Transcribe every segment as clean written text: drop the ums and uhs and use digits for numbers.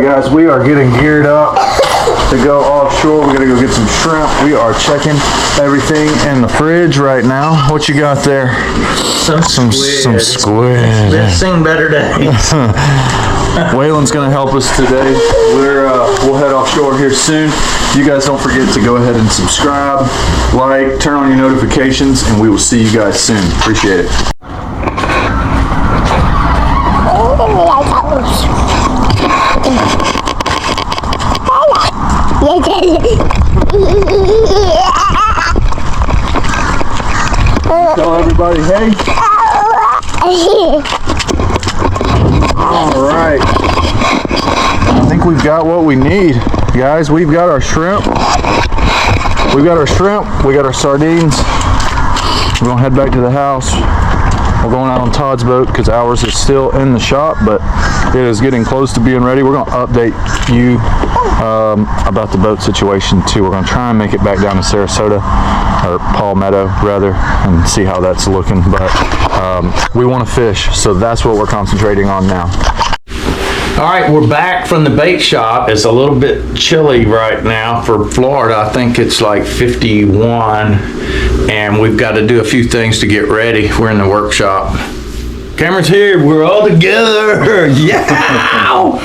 guys, we are getting geared up to go offshore. We're gonna go get some shrimp. We are checking everything in the fridge right now. What you got there? Some squid. Let's sing better days. Waylon's gonna help us today. We'll head offshore here soon. You guys don't forget to go ahead and subscribe, like, turn on your notifications, and we will see you guys soon. Appreciate it. Tell everybody, hey. All right. I think we've got what we need, guys. We've got our shrimp. We got our sardines. We're gonna head back to the house. We're going out on Todd's boat because ours is still in the shop, but it is getting close to being ready. We're gonna update you about the boat situation too. We're gonna try and make it back down to Sarasota, or Palmetto rather, and see how that's looking. But we want to fish, so that's what we're concentrating on now. All right, we're back from the bait shop. It's a little bit chilly right now for Florida. I think it's like 51, and we've got to do a few things to get ready. We're in the workshop. Cameron's here. We're all together. Yeah.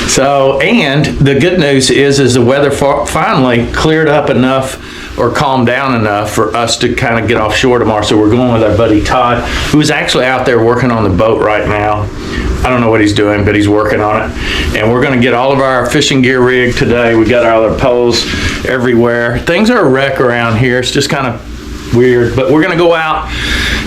So, and the good news is the weather finally cleared up enough or calmed down enough for us to kind of get offshore tomorrow. So we're going with our buddy Todd, who's actually out there working on the boat right now. I don't know what he's doing, but he's working on it. And we're gonna get all of our fishing gear rigged today. We got our other poles everywhere. Things are a wreck around here. It's just kind of weird, but we're gonna go out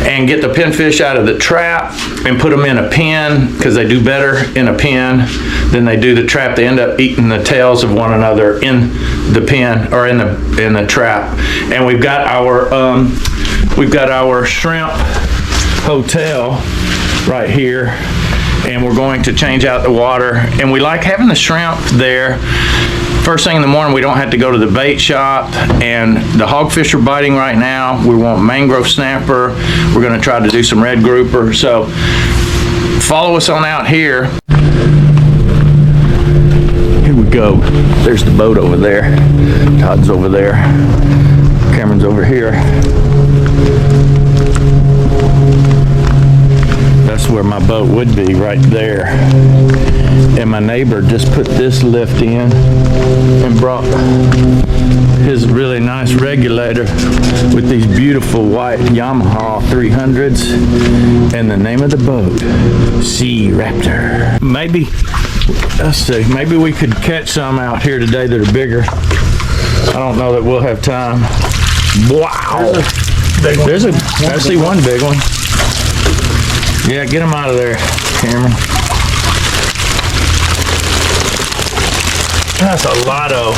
and get the pinfish out of the trap and put them in a pen, because they do better in a pen than they do the trap. They end up eating the tails of one another in the pen or in the trap. And we've got our shrimp hotel right here, and we're going to change out the water. And we like having the shrimp there first thing in the morning. We don't have to go to the bait shop, and the hogfish are biting right now. We want mangrove snapper. We're going to try to do some red grouper. So follow us on out here. Here we go. There's the boat over there. Todd's over there. Cameron's over here. That's where my boat would be, right there. And my neighbor just put this lift in and brought his really nice regulator with these beautiful white Yamaha 300s, and the name of the boat, Sea Raptor. Maybe, let's see, maybe we could catch some out here today that are bigger. I don't know that we'll have time. Wow! I see one big one. Yeah, get them out of there, Cameron. That's a lotto.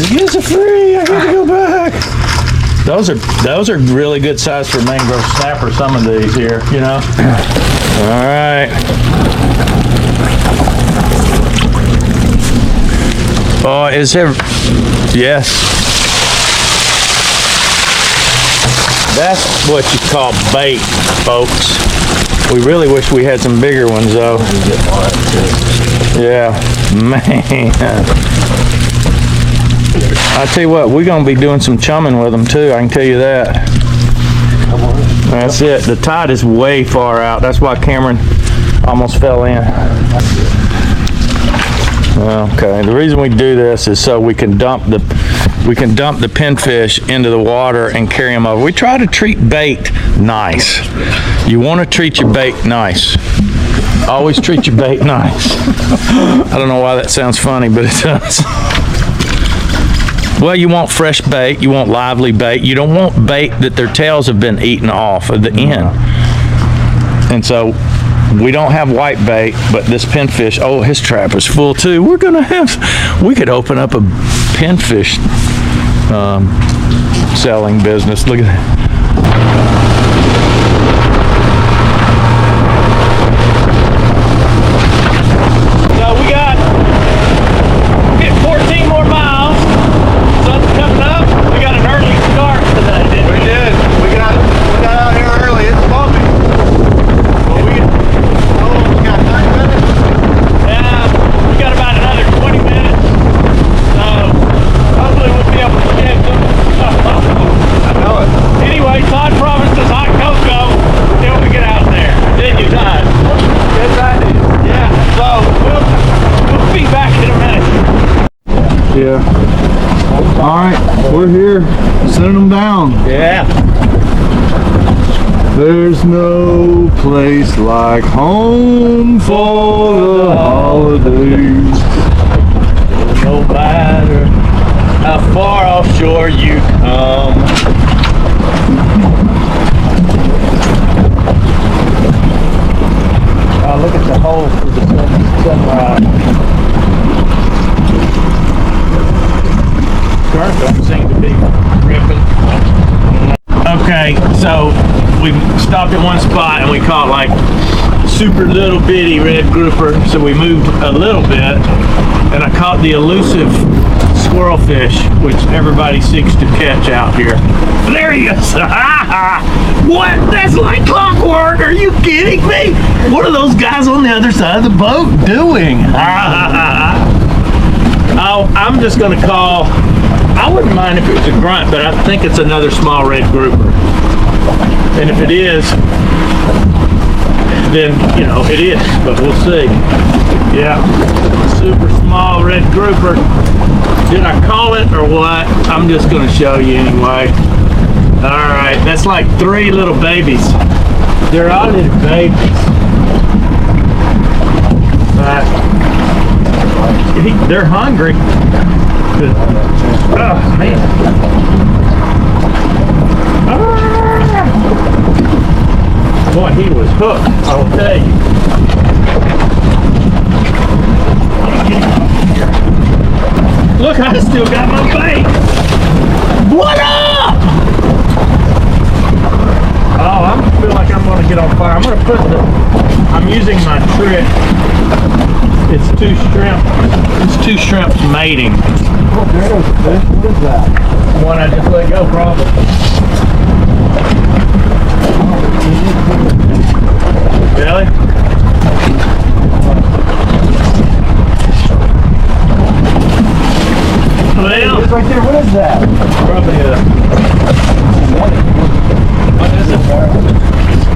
These are free. I gotta go back. Those are really good size for mangrove snapper. Some of these here, you know. All right. Oh, is there? Yes. That's what you call bait, folks. We really wish we had some bigger ones, though. Yeah, man. I tell you what, we're gonna be doing some chumming with them too. I can tell you that. That's it. The tide is way far out. That's why Cameron almost fell in. Okay, the reason we do this is so we can dump the pinfish into the water and carry them over. We try to treat bait nice. You want to treat your bait nice. Always treat your bait nice. I don't know why that sounds funny, but it does. Well, you want fresh bait, you want lively bait. You don't want bait that their tails have been eaten off at the end. And so we don't have white bait, but this pinfish, oh, his trap is full too. We could open up a pinfish selling business. Look at that. So we got 14 more miles. Sun's coming up. We got an early Yeah. All right, we're here, sending them down. Yeah. There's no place like home for the holidays. No matter how far offshore you come. Oh, look at the hole for the sunrise. Current don't seem to be ripping. Okay, so we stopped at one spot and we caught like super little bitty red grouper, so we moved a little bit and I caught the elusive squirrel fish, which everybody seeks to catch out here. There he is. What? That's like clockwork. Are you kidding me? What are those guys on the other side of the boat doing? Oh, I'm just gonna call, I wouldn't mind if it was a grunt, but I think it's another small red grouper. And if it is, then, you know, it is, but we'll see. Yeah, super small red grouper. Did I call it or what? I'm just gonna show you anyway. All right, that's like 3 little babies. They're all little babies. They're hungry. Oh, man. Boy, he was hooked, I will tell you. Look, I still got my bait. What up? Oh, I feel like I'm going to get on fire. I'm going to put I'm using my trick. It's 2 shrimp. It's 2 shrimps mating. Oh, there's a fish. What is that? One I just let go, probably. Really? Well, It's right there. What is that? probably what is it?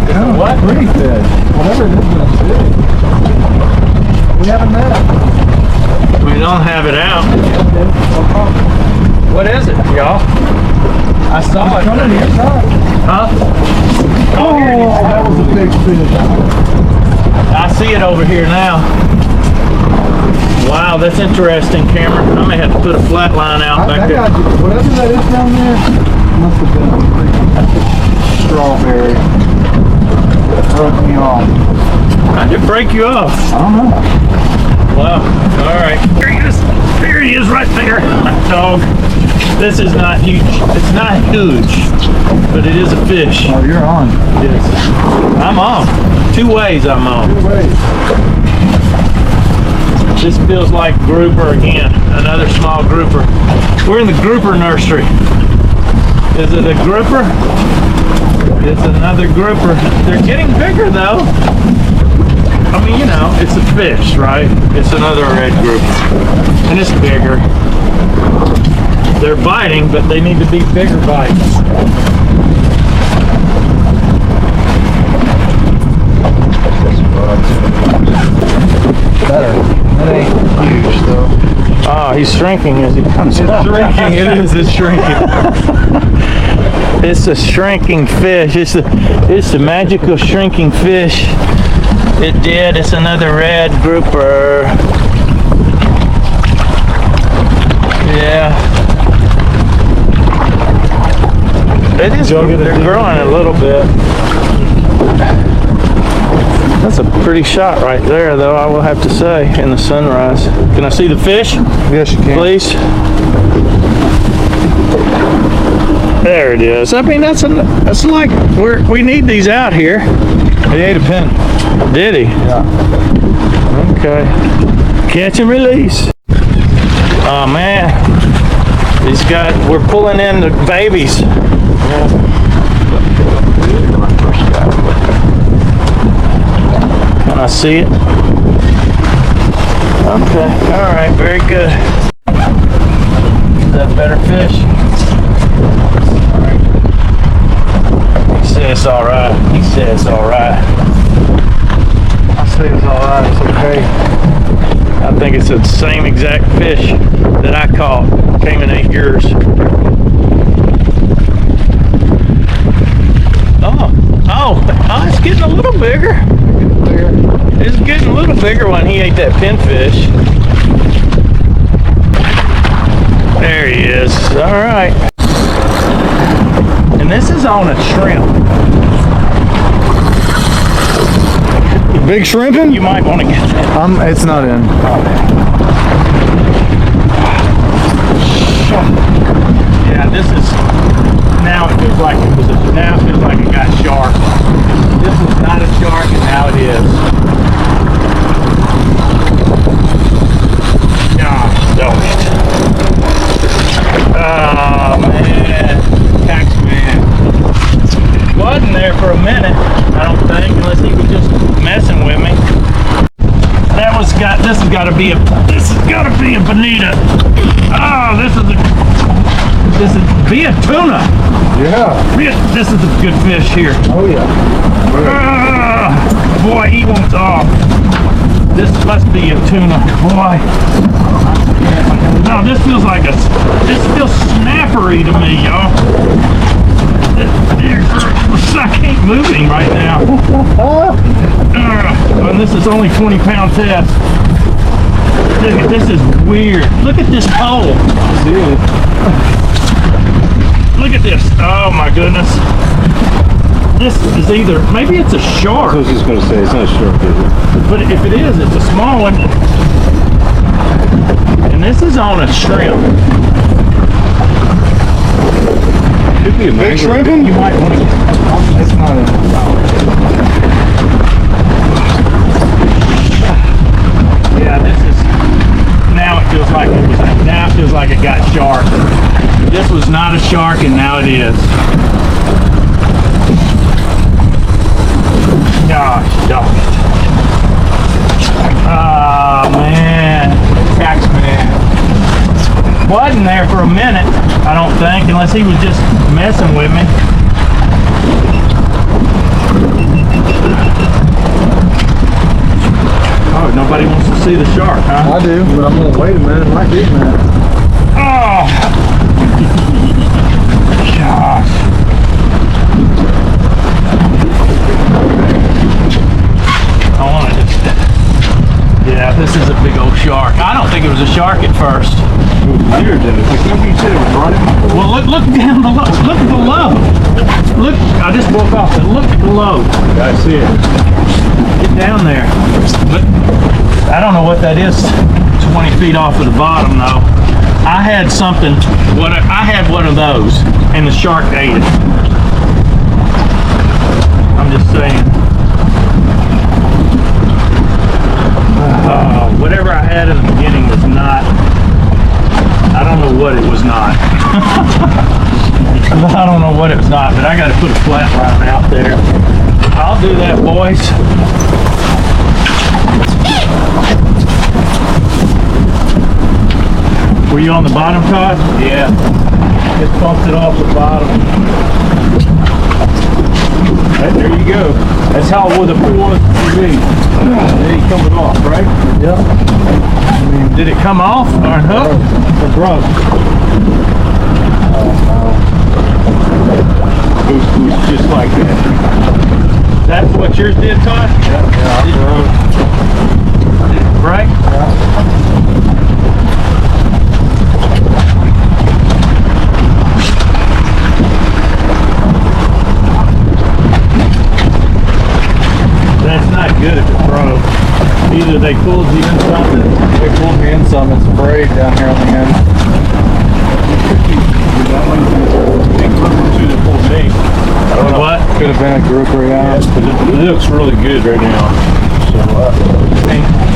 Yeah, What? Pretty fish. Whatever it is, it's big. We haven't met it. We don't have it out. No problem. What is it, y'all? I saw it. Come on your side. Huh? Oh, here it is. that was a big fish. I see it over here now. Wow, that's interesting, Cameron. I may have to put a flat line out back there. Got you. Whatever that is down there, must have been a freaking strawberry. That broke me off. How'd it break you off? I don't know. Wow. All right. There he is. There he is right there. Dog. This is not huge. It's not huge, but it is a fish. Oh, you're on. Yes. I'm on. 2 ways I'm on. 2 ways. This feels like grouper again. Another small grouper. We're in the grouper nursery. Is it a grouper? It's another grouper. They're getting bigger though. I mean, you know, it's a fish, right? It's another red grouper. And it's bigger. They're biting, but they need to be bigger bites. Better. That ain't huge though. Oh, he's shrinking as he comes up. It's shrinking. It is. It's shrinking. It's a shrinking fish. It's the magical shrinking fish. It did. It's another red grouper. Yeah. It is. They're growing a little bit. That's a pretty shot right there, though, I will have to say, in the sunrise. Can I see the fish? Yes, you can. Please. There it is. I mean, that's like we need these out here. He ate a pin. Did he? Yeah. Okay. Catch and release. Oh man, we're pulling in the babies. Can I see it? Okay. All right. Very good. Is that a better fish? All right. He said it's all right. He said it's all right. I say it's all right. It's okay. I think it's the same exact fish that I caught. Came and ate yours. Oh, it's getting a little bigger. It's getting a little bigger when he ate that pinfish. There he is. All right. And this is on a shrimp. Big shrimping? You might want to get that. It's not in. Yeah, this is, now it feels like it was now it feels like it got sharp. This was not a shark and now it is. Gosh, don't it. Oh man, tax man. Wasn't there for a minute, I don't think, unless he was just messing with me. This has got to be a bonita. Oh, this is be a tuna. Yeah. This is a good fish here. Oh yeah. Boy, he wants off. This must be a tuna, boy. No, this feels snappery to me, y'all. I can't move him right now. And this is only 20-pound test. Look, this is weird. Look at this pole. Look at this. Oh my goodness. This is either, maybe it's a shark. I was just going to say, it's not a shark, is it? But if it is, it's a small one. And this is on a shrimp. Could be a Big shrimping? You might want to get It's not in. Yeah, this is, now it feels like it got sharp. This was not a shark and now it is. Gosh, dog it. Oh man, tax man. Wasn't there for a minute, I don't think, unless he was just messing with me. Oh, nobody wants to see the shark, huh? I do, but I'm gonna wait a minute. Might be a minute. Oh! Gosh. I want to just... Yeah, this is a big old shark. I don't think it was a shark at first. It was weird, then. It's like somebody said it was running. Well, look down below. Look below. Look, I just woke up. Look below. I see it. Get down there. But I don't know what that is. 20 feet off of the bottom, though. I had something. I had one of those, and the shark ate it. I'm just saying. Whatever I had in the beginning was not. I don't know what it was not. I don't know what it was not, but I got to put a flat line out there. I'll do that, boys. Were you on the bottom, Todd? Yeah. Just bumped it off the bottom. Right, there you go. That's how it would have was for me. There you come it off, right? Yep. I mean, did it come off or hook? It broke. It's just like that. That's what yours did, Todd? Yeah. Right? That's not good if it broke. Either they pulled you in something. They pulled me in some. It's frayed down here on the end. I don't know what. Could have been a grouper, yeah. It looks really good right now.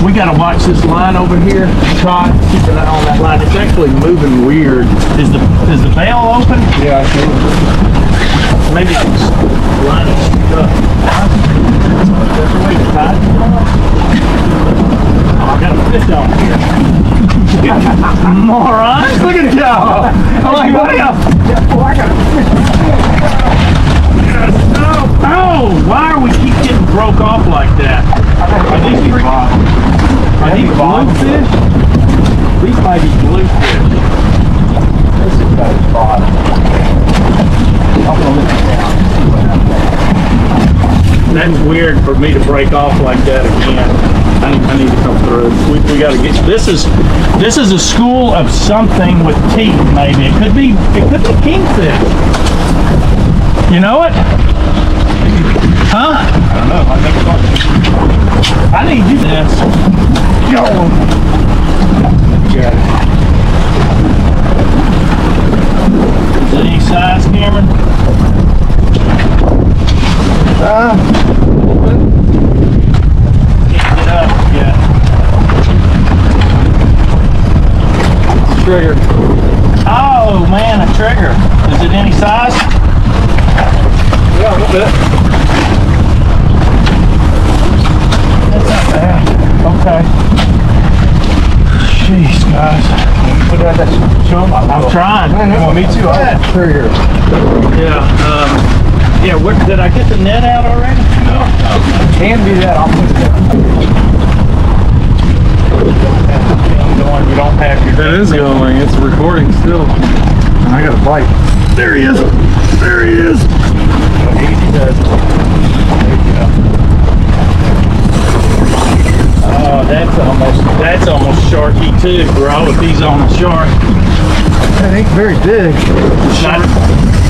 We gotta watch this line over here. Todd, keep an eye on that line. It's actually moving weird. Is the bail open? Yeah, I think. Maybe it's line is stuck. Wait, Todd. Oh, I got a fish on here. Morons! Look at y'all! I'm like, what else? Oh, I got a fish. Oh, why are we keep getting broke off like that? Are these bluefish? These might be bluefish. This is about as bottom. I'm gonna lift it down and see what happens. That's weird for me to break off like that again. I need to come through. We gotta get, this is a school of something with teeth maybe. It could be kingfish. You know it? Huh? I don't know. I never thought. I need you this. Yo. Got it. Is it any size, Cameron? Can't get up yet. Trigger. Oh man, a trigger. Is it any size? Yeah, a little bit. That's not bad. Okay. Jeez, guys. Put that show them. I'm trying. Well, me too. I trigger. Yeah, where, did I get the net out already? No. Can be that. I'll put it down. You don't have your... That is going. It's recording still. I got a bite. There he is. There he is. Easy does it. There you go. Oh, that's almost sharky too, bro, if he's on the shark. That ain't very big. Not,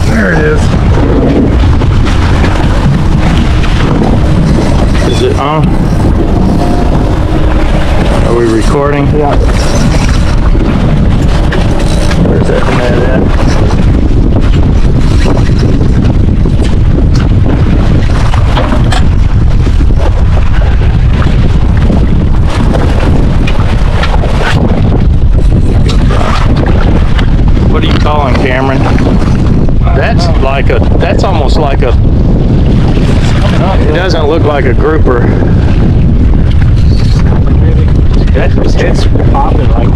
There it is. is it on? Are we recording? Yeah. Where's that net at? What are you calling, Cameron? That's almost like a, it doesn't look like a grouper. It's popping like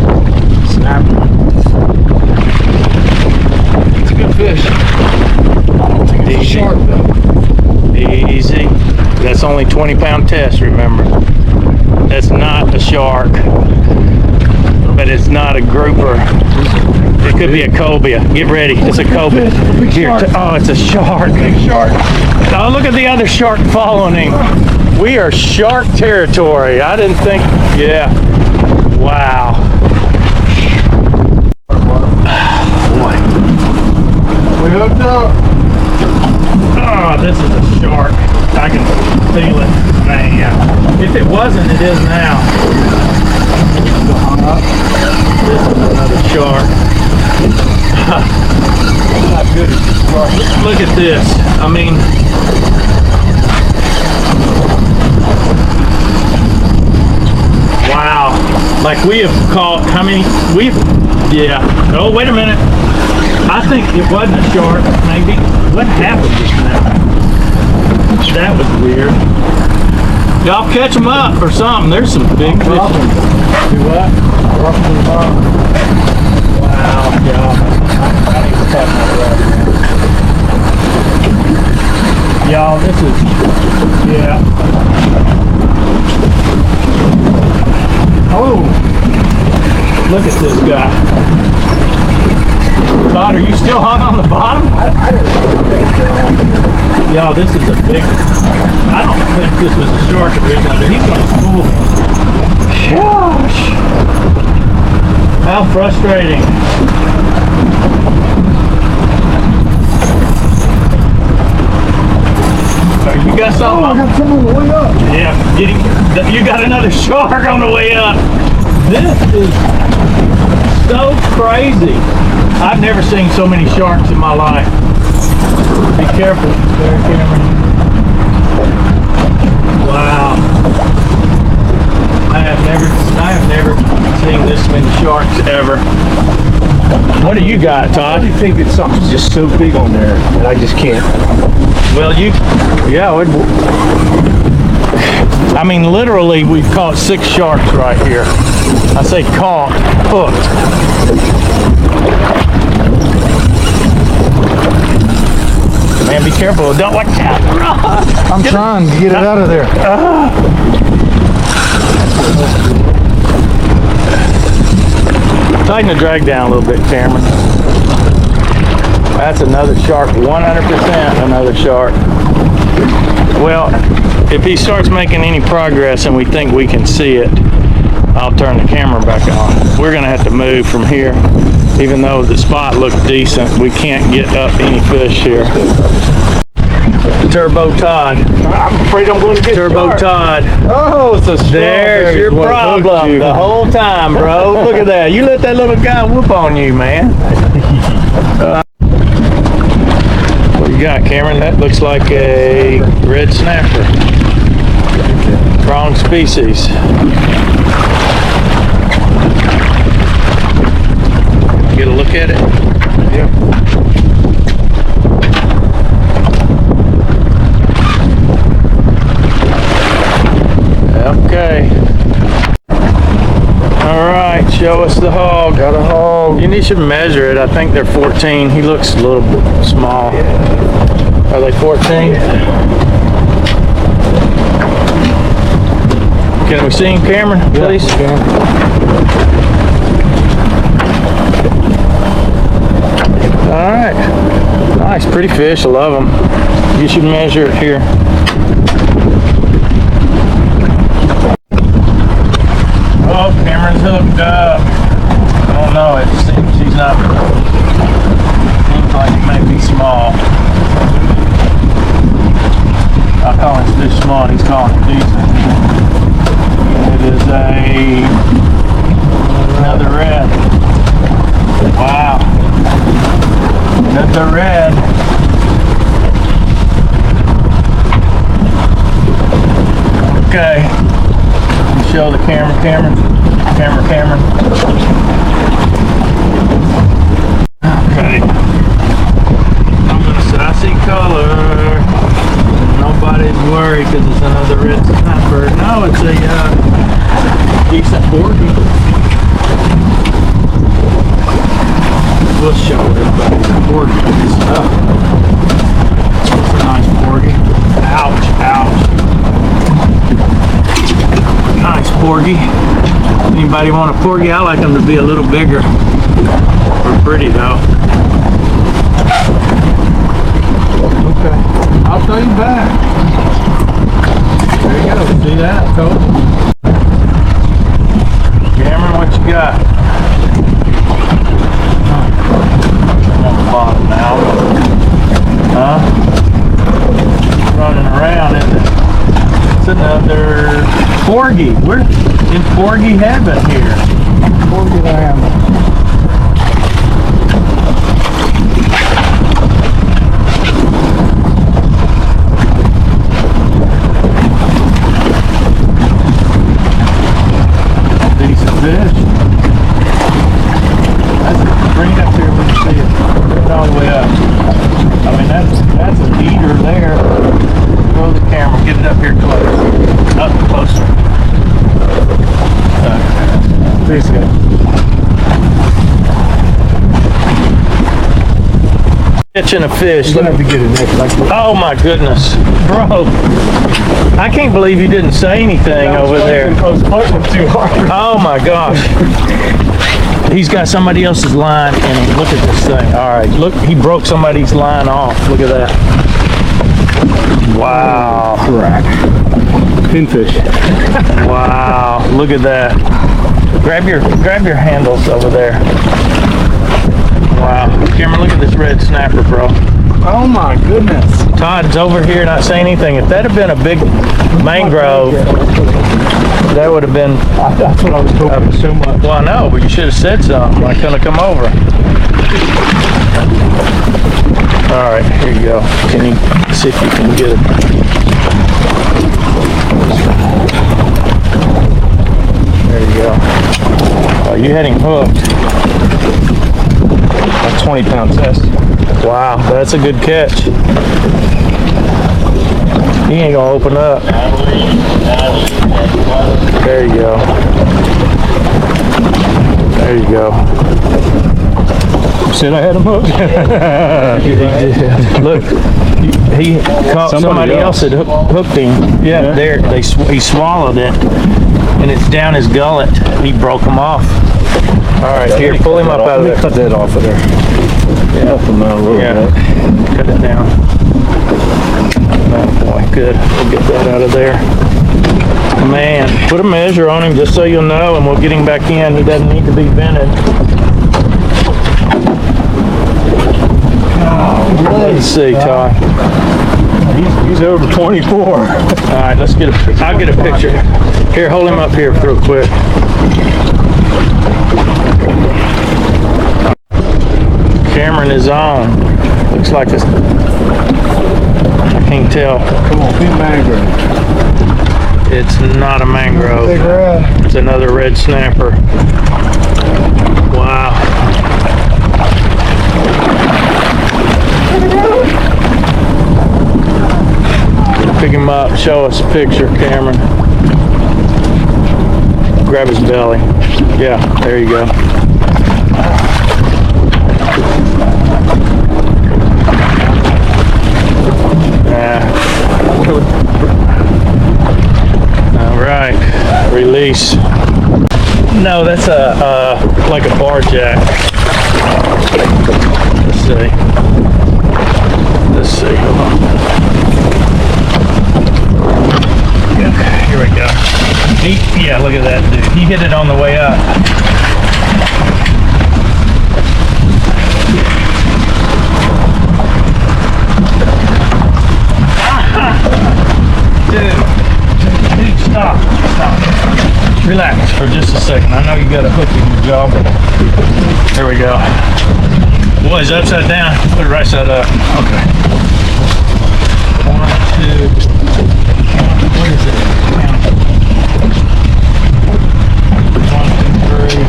snapping. It's a good fish. I don't think it's a shark though. Easy. That's only 20-pound test, remember. That's not a shark, but it's not a grouper. It could be a cobia. Get ready. It's a cobia. Here. Oh, it's a shark. Big shark. Oh, look at the other shark following him. We are shark territory. I didn't think. Yeah. Wow. Boy. We hooked up. Oh, this is a shark. I can feel it. Man. If it wasn't, it is now. This is another shark. Not good. Look at this. I mean, wow. Like we have caught, how many? Yeah. Oh, wait a minute. I think it wasn't a shark, maybe. What happened just now? That was weird. Y'all catch them up or something. There's some big fish. Do what? Wow, y'all. I need to tap my rod. Y'all, this is, yeah. Oh, look at this guy. Todd, are you still hung on the bottom? Y'all, this is a big, I don't think this was a shark originally, but he's gonna school me. Gosh. How frustrating. You got something? I got some on the way up. Yeah, you got another shark on the way up. This is so crazy. I've never seen so many sharks in my life. Be careful there, Cameron. Wow. I have never seen this many sharks ever. What do you got, Todd? I think it's something just so big on there that I just can't. Well, I mean, literally, we've caught 6 sharks right here. I say caught, hooked. Man, be careful. Don't watch that. I'm trying to get it out of there. Tighten the drag down a little bit, Cameron. That's another shark, 100% another shark. Well, if he starts making any progress and we think we can see it, I'll turn the camera back on. We're gonna have to move from here. Even though the spot looked decent, we can't get up any fish here. Turbo Todd. I'm afraid I'm going to get Turbo shark. Todd. Oh, it's a There's your problem the whole time, bro. Look at that. You let that little guy whoop on you, man. What you got, Cameron? That looks like a red snapper. Wrong species. Get a look at it? Yeah. Okay. All right, show us the hog. Got a hog. You should measure it. I think they're 14. He looks a little bit small. Are they 14? Can we see him, Cameron, please? All right. Nice, pretty fish. I love them. You should measure it here. Oh, Cameron's hooked up. I don't know. It seems he's not. Seems like he may be small. I call his fish small, and he's calling it decent. It is another red. Wow. Another red. Okay. Show the camera, Cameron. Okay. I'm gonna say I see color. Nobody's worried because it's another red snapper. No, it's a decent porgy. We'll show everybody the porgy. It's a nice porgy. Ouch, ouch. Nice porgy. Anybody want a porgy? I like them to be a little bigger. They're pretty though. Okay, I'll throw you back. There you go. See that, Coach? Cameron, what you got? I'm on the bottom now. Huh? Running around, isn't it? It's another porgy. We're in porgy heaven here. Porgy land. Decent fish. Bring it up here when you see it. Bring it all the way up. I mean, that's an eater there. Throw the camera. Get it up here close. Up closer. Please go. Catching a fish. You're gonna have to get it next. Oh my goodness, bro! I can't believe you didn't say anything over there. I was pushing too hard. Oh my gosh. He's got somebody else's line in him. Look at this thing. All right, look, he broke somebody's line off. Look at that. Wow. Crap. Pinfish. Wow. Look at that. Grab your handles over there. Wow. Cameron, look at this red snapper, bro. Oh my goodness. Todd's over here not saying anything. If that had been a big mangrove, that would have been. That's what I was hoping so much. Well, I know, but you should have said something. I couldn't have come over. All right, here you go. Can you see if you can get it? There you go. Oh, you had him hooked. A 20-pound test. Wow, that's a good catch. He ain't gonna open up. There you go. There you go. Said I had him hooked. Look, he caught somebody else had hooked him. Yeah, there. He swallowed it, and it's down his gullet. He broke him off. All right, here, pull him up out of there. Cut that off of there. Help him out a little bit. Cut it down. Oh boy, good. We'll get that out of there. Man, put a measure on him just so you'll know, and we'll get him back in. He doesn't need to be vented. Let's see, Todd. He's over 24. All right, let's get I'll get a picture. Here, hold him up here real quick. Cameron is on. Looks like it's, I can't tell. Come on, be mangrove. It's not a mangrove. Big red. It's another red snapper. Wow. Pick him up, show us a picture, Cameron. Grab his belly. Yeah, there you go. All right, release. No, that's like a bar jack. Let's see. Hold on. Yeah, here we go. Yeah, look at that dude. He hit it on the way up. Dude, stop. Relax for just a second. I know you got a hook in your jaw, but there we go. Boy, it's upside down. Put it right side up. Okay. 1, 2. What is it? 1, 2, 3.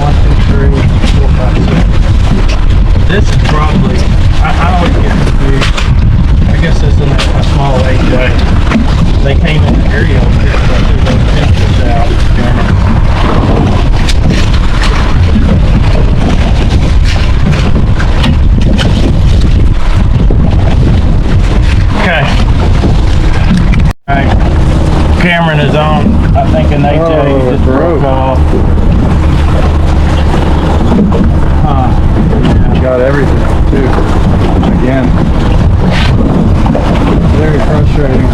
1, 2, 3, 4, 5, 6. This is probably. I always get confused. I guess this is a small AJ. They came in the area over here, so I threw those pictures out. Okay. Alright. Cameron is on. I think an AJ just broke off. Yeah. Got everything, too. Again. Very frustrating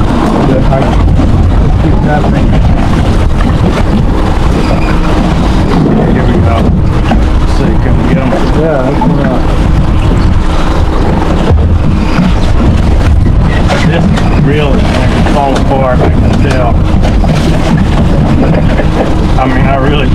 that I keep happening. Here we go. Let's see, can we get him? Yeah, that's This reel is going to fall apart, I can tell. I mean, I really...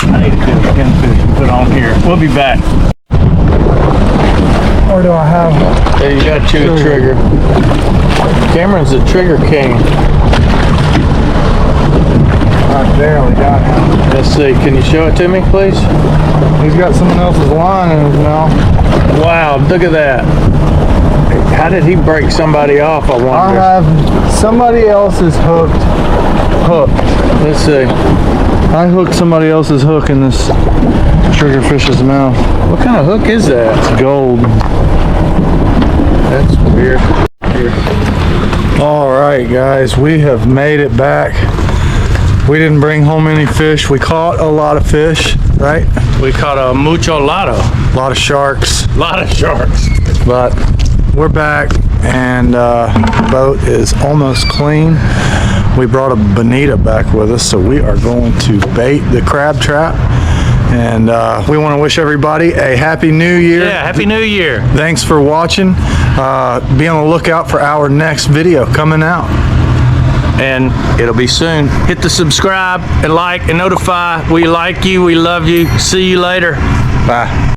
I need to get a pin fish and put on here. We'll be back. Or do I have? There, you got to a trigger. Cameron's the trigger king. I barely got him. Let's see, can you show it to me, please? He's got someone else's line in his mouth. Wow, look at that. How did he break somebody off, I I wonder? have somebody else's hook. Let's see. I hooked somebody else's hook in this triggerfish's mouth. What kind of hook is that? It's gold. That's weird. All right, guys, we have made it back. We didn't bring home any fish. We caught a lot of fish, right? We caught a mucho lotto. A lot of sharks, A lot of sharks. but we're back and the boat is almost clean. We brought a bonita back with us, so we are going to bait the crab trap. And we want to wish everybody a Happy New Year. Yeah, Happy New Year. Thanks for watching. Be on the lookout for our next video coming out. And it'll be soon. Hit the subscribe and like and notify. We like you. We love you. See you later. Bye.